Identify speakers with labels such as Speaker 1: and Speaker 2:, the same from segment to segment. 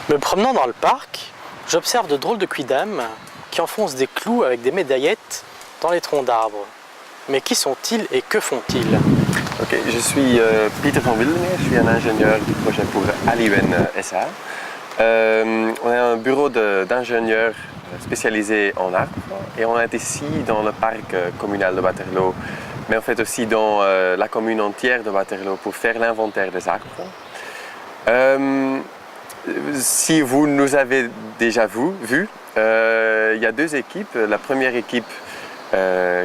Speaker 1: Me promenant dans le parc, j'observe de drôles de quidam qui enfoncent des clous avec des médaillettes dans les troncs d'arbres. Mais qui sont-ils et que font-ils?
Speaker 2: Ok, je suis Pieter van Wildemeer, je suis un ingénieur du projet pour Aliwen SA. On a un bureau d'ingénieurs spécialisé en arbres et on est ici dans le parc communal de Waterloo, mais en fait aussi dans la commune entière de Waterloo pour faire l'inventaire des arbres. Si vous nous avez déjà vu, il y a deux équipes. La première équipe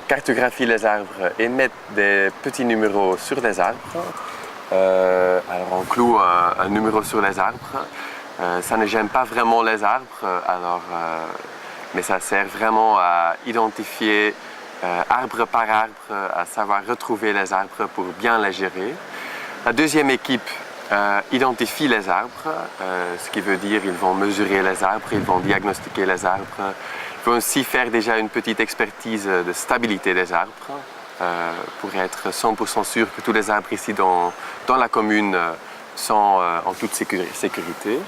Speaker 2: cartographie les arbres et met des petits numéros sur les arbres. Alors on cloue un numéro sur les arbres. Ça ne gêne pas vraiment les arbres, mais ça sert vraiment à identifier arbre par arbre, à savoir retrouver les arbres pour bien les gérer. La deuxième équipe identifie les arbres, ce qui veut dire qu'ils vont mesurer les arbres, ils vont diagnostiquer les arbres. Ils vont aussi faire déjà une petite expertise de stabilité des arbres pour être 100% sûr que tous les arbres ici dans la commune sont en toute sécurité.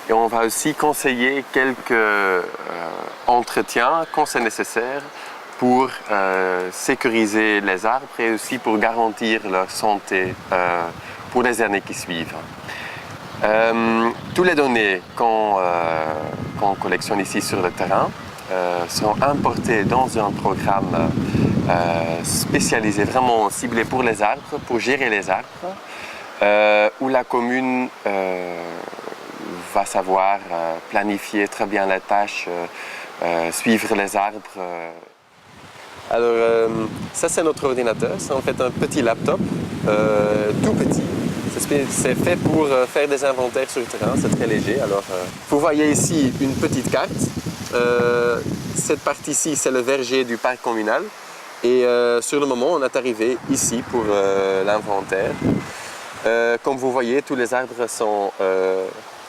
Speaker 2: Et on va aussi conseiller quelques entretiens quand c'est nécessaire pour sécuriser les arbres et aussi pour garantir leur santé pour les années qui suivent. Toutes les données qu'on collectionne ici sur le terrain sont importées dans un programme spécialisé, vraiment ciblé pour les arbres, pour gérer les arbres, où la commune va savoir planifier très bien les tâches, suivre les arbres. Alors, ça c'est notre ordinateur, c'est en fait un petit laptop, tout petit. C'est fait pour faire des inventaires sur le terrain, c'est très léger. Alors, vous voyez ici une petite carte. Cette partie-ci, c'est le verger du parc communal. Et sur le moment, on est arrivé ici pour l'inventaire. Comme vous voyez, tous les arbres sont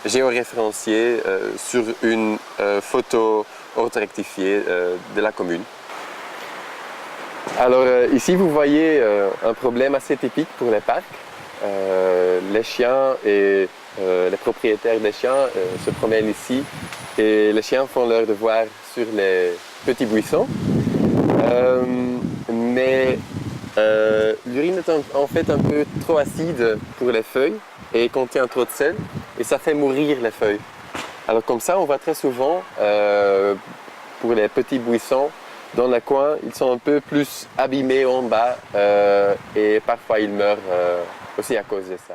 Speaker 2: géoréférenciés sur une photo orthorectifiée de la commune. Alors ici, vous voyez un problème assez typique pour les parcs. Les chiens et les propriétaires des chiens se promènent ici et les chiens font leur devoir sur les petits buissons. Mais l'urine est en fait un peu trop acide pour les feuilles et contient trop de sel et ça fait mourir les feuilles. Alors comme ça, on voit très souvent pour les petits buissons dans le coin, ils sont un peu plus abîmés en bas et parfois ils meurent aussi à cause de ça.